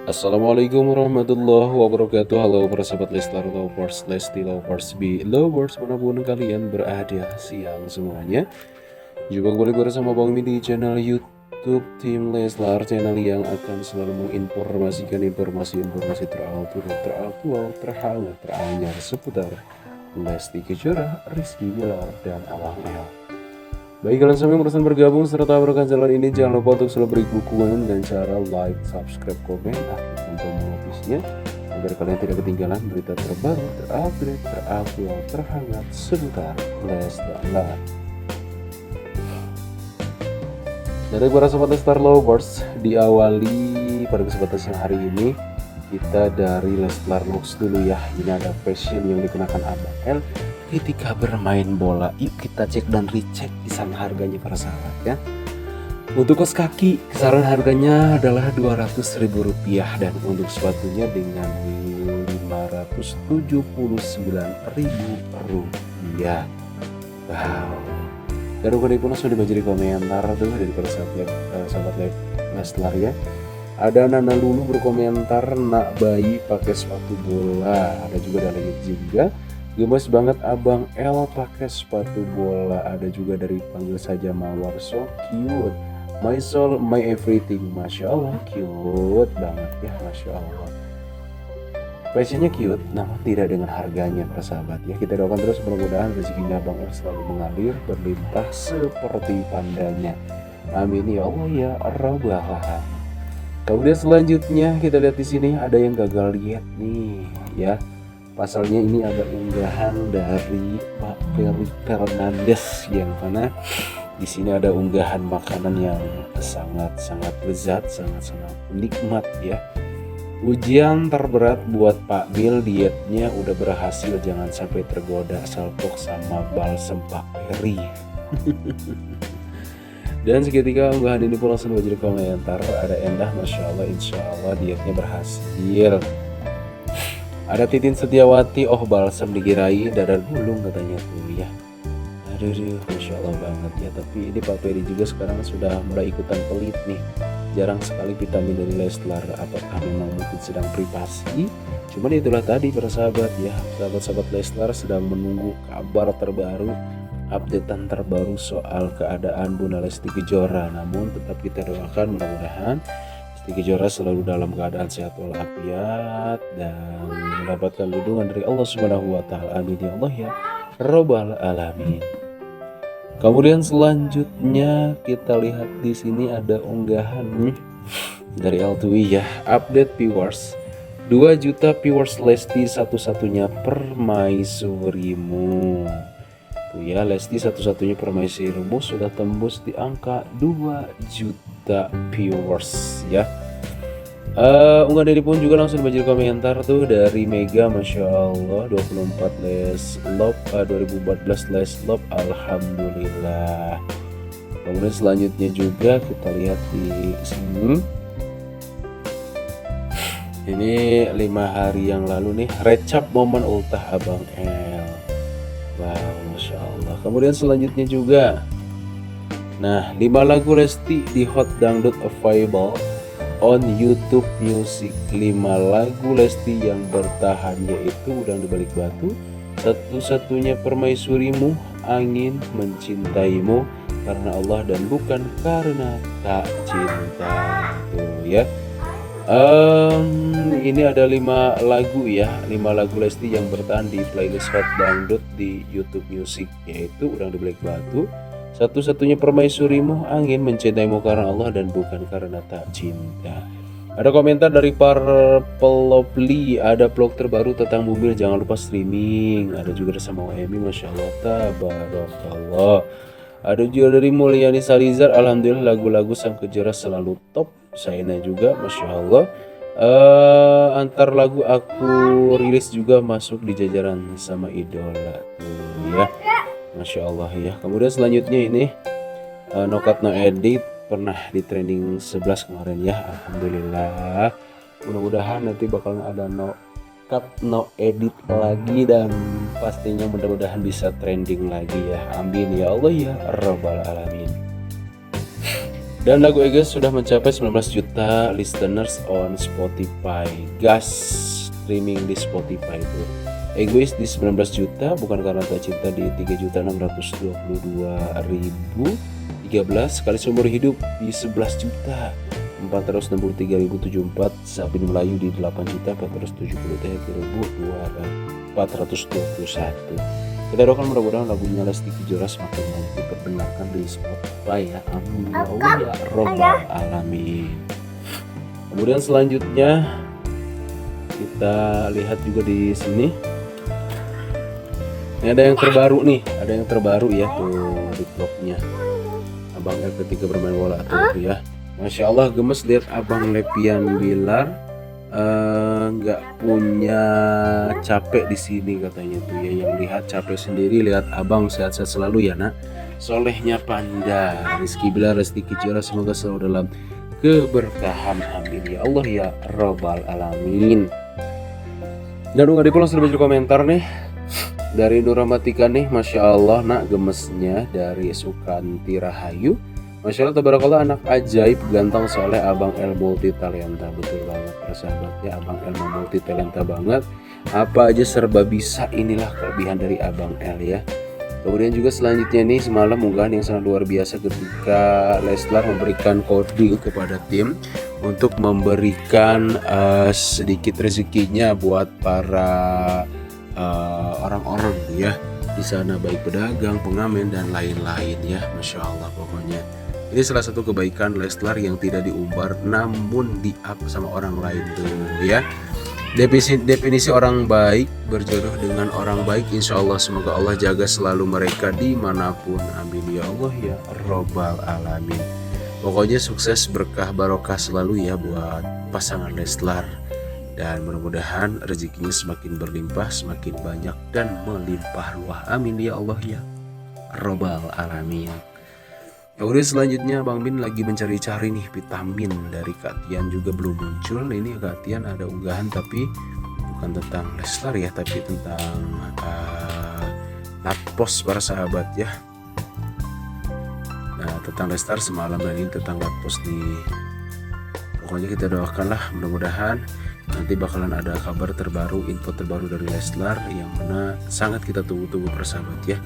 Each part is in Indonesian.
Assalamualaikum warahmatullahi wabarakatuh. Halo para sahabat Leslar Lovers, Lesti Lovers, Be Lovers manapun kalian berada siang semuanya. Jumpa kembali bersama Bang Mi di channel YouTube Tim Leslar, channel yang akan selalu menginformasikan informasi-informasi teraktual, terhangat, teranyar seputar Lesti Kejora, Rizky Bilar, dan Abang El. Baik, kalian semua yang berusaha bergabung serta menekan channel ini, jangan lupa untuk selalu beri dukungan dan cara like, subscribe, komen, aktifkan tombol notifikasinya agar kalian tidak ketinggalan berita terbaru, terupdate, teraktual, terhangat seputar Leslar. Dari para sobat Leslar Lovers, diawali pada kesempatan siang hari ini kita dari Leslar Looks dulu ya. Ini ada fashion yang dikenakan Abang L ketika bermain bola. Yuk kita cek dan recheck kisaran harganya para sahabat ya. Untuk kaos kaki kisaran harganya adalah Rp200.000 dan untuk sepatunya dengan Rp579.000. Wow. Dan udah pun sudah dibaca di komentar tuh dari para sahabat Leslar ya. Ada Nana Lulu berkomentar, nak bayi pakai sepatu bola. Ada juga dari juga gemes banget Abang L pakai sepatu bola. Ada juga dari panggil saja Mawar, so cute, my soul, my everything. Masya Allah, cute banget ya, Masya Allah. Fashionnya cute, namun tidak dengan harganya persahabat ya. Kita doakan terus mudah-mudahan rezekinya Abang L selalu mengalir berlimpah seperti pandanya. Amin ya Allah ya Rabbal Alamin. Kemudian selanjutnya kita lihat di sini ada yang gagal lihat nih ya. Pasalnya ini ada unggahan dari Pak Ferry Fernandes yang mana di sini ada unggahan makanan yang sangat-sangat lezat, sangat-sangat nikmat ya. Ujian terberat buat Pak Mil, dietnya udah berhasil, jangan sampai tergoda salpok sama balsem Pak Ferry. Dan seketika unggahan ini pun langsung menjadi komentar, ada Endah, Masya Allah, Insya Allah dietnya berhasil. Ada Titin Setiawati, oh balsam digirai dadar gulung katanya tuh ya. Aduh, Masya Allah banget ya. Tapi ini Pak Ferry juga sekarang sudah mulai ikutan pelit nih. Jarang sekali vitamin dari Leslar. Apakah memang mungkin sedang privasi? Cuman itulah tadi para sahabat ya. Sahabat-sahabat Leslar sedang menunggu kabar terbaru, updatean terbaru soal keadaan Bunda Lesti Kejora. Namun tetap kita doakan mudah-mudahan Lesti Kejora selalu dalam keadaan sehat walafiat dan mendapatkan lindungan dari Allah Subhanahu wa taala. Amin ya Allah ya Rabbal Alamin. Kemudian selanjutnya kita lihat di sini ada unggahan dari Altui ya. Update viewers, 2 juta viewers Lesti satu-satunya permaisurimu. Tuh ya, Lesti satu-satunya permaisurimu sudah tembus di angka 2 juta viewers ya. Unggahan dari pun juga langsung dibaca komentar tuh dari Mega, Masya Allah 24 Leslop 2014 Leslop, Alhamdulillah. Kemudian selanjutnya juga kita lihat di sini. Ini 5 hari yang lalu nih, recap momen ultah Abang L. Wow, Masya Allah. Kemudian selanjutnya juga, nah 5 lagu Lesti di Hot Dangdut available on YouTube Music. 5 lagu Lesti yang bertahan yaitu Udang Dibalik Batu, Satu-Satunya Permaisurimu, Angin, Mencintaimu, Karena Allah, dan Bukan Karena Tak Cinta. Tuh ya. Ini ada 5 lagu ya, 5 lagu Lesti yang bertahan di playlist Hot Dangdut di YouTube Music, yaitu Udang Dibalik Batu, Satu-Satunya Permaisurimu, Angin, Mencintaimu, Karena Allah, dan Bukan Karena Tak Cinta. Ada komentar dari Purple Lovely, ada vlog terbaru tentang mobil, jangan lupa streaming. Ada juga sama Emi, Masya Allah, tabarakallah. Ada juga dari Mulyani Salizar, alhamdulillah lagu-lagu Sang Kejora selalu top. Saina juga, Masya Allah. Antar lagu aku rilis juga masuk di jajaran sama idola tuh ya, Masya Allah ya. Kemudian selanjutnya ini No Cut No Edit pernah di trending 11 kemarin ya, alhamdulillah. Mudah-mudahan nanti bakal ada No Cut No Edit lagi dan pastinya mudah-mudahan bisa trending lagi ya, amin ya Allah ya Rabbal Alamin. Dan lagu Eges sudah mencapai 19 juta listeners on Spotify. Gas streaming di Spotify itu. Egois di 19 juta, bukan karena tak cinta di 3.622.013. Kali seumur hidup di 11 juta 463.074. Sabin Melayu di 8.073.421. Kita doakan mudah-mudahan lagunya Lesti Kejora semakin banyak diperdengarkan di Spotify ya. Amin ya Allah ya Rabbal Alamin. Kemudian selanjutnya kita lihat juga di sini. Ini ada yang terbaru nih, ya tuh di vlognya Abang L ketika bermain bola tuh ya. Masya Allah gemes lihat Abang Lepian Bilar nggak punya capek di sini katanya tuh ya. Yang lihat capek sendiri, lihat Abang sehat-sehat selalu ya nak. Solehnya Panda, Rizky Bilar, Lesti Kejora semoga selalu dalam keberkahan, amin ya Allah ya Rabbal Alamin. Dan udah pulang sudah baca komentar nih dari Nuramatika nih, Masya Allah nak gemesnya dari Sukanti Rahayu. Masya Allah tabarakallah anak ajaib ganteng soleh Abang El multi talenta. Betul banget persahabatnya, Abang El multi talenta banget, apa aja serba bisa. Inilah kelebihan dari Abang El ya. Kemudian juga selanjutnya nih semalam unggahan yang sangat luar biasa ketika Leslar memberikan kode kepada tim untuk memberikan sedikit rezekinya buat para orang-orang ya di sana, baik pedagang, pengamen dan lain-lain ya. Masya Allah pokoknya ini salah satu kebaikan Leslar yang tidak diumbar namun di-up sama orang lain tuh ya. Definisi orang baik berjodoh dengan orang baik, insya Allah semoga Allah jaga selalu mereka dimanapun, amin ya Allah ya Rabbal Alamin. Pokoknya sukses, berkah, barokah selalu ya buat pasangan Leslar. Dan mudah-mudahan rezekinya semakin berlimpah, semakin banyak dan melimpah ruah, amin ya Allah ya Rabbal Alamin. Kemudian selanjutnya Bang Bin lagi mencari-cari nih vitamin dari Kak Tian, juga belum muncul. Ini Kak Tian ada unggahan tapi bukan tentang Leslar ya, tapi tentang Latpos para sahabat ya. Nah tentang Leslar semalam dan ini tentang Latpos nih. Pokoknya kita doakanlah mudah-mudahan nanti bakalan ada kabar terbaru, info terbaru dari Leslar yang mana sangat kita tunggu-tunggu persahabat ya.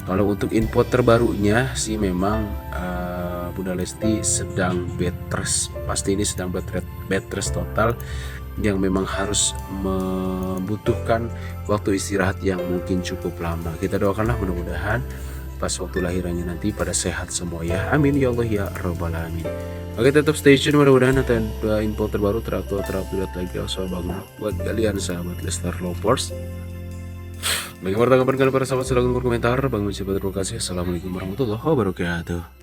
Kalau untuk info terbarunya sih memang Bunda Lesti sedang bed rest, pasti ini sedang bed rest total, yang memang harus membutuhkan waktu istirahat yang mungkin cukup lama. Kita doakanlah mudah-mudahan pas waktu lahirannya nanti pada sehat semua ya, amin ya Allah ya Rabbal Alamin. Oke tetap stay tune, mudah-mudahan ada info terbaru terupdate lagi soal banget buat kalian sahabat Leslar Lovers. Bagaimana tanggapan kalian para sahabat, silahkan berkomentar. Bang mencoba terima kasih. Assalamualaikum warahmatullahi wabarakatuh.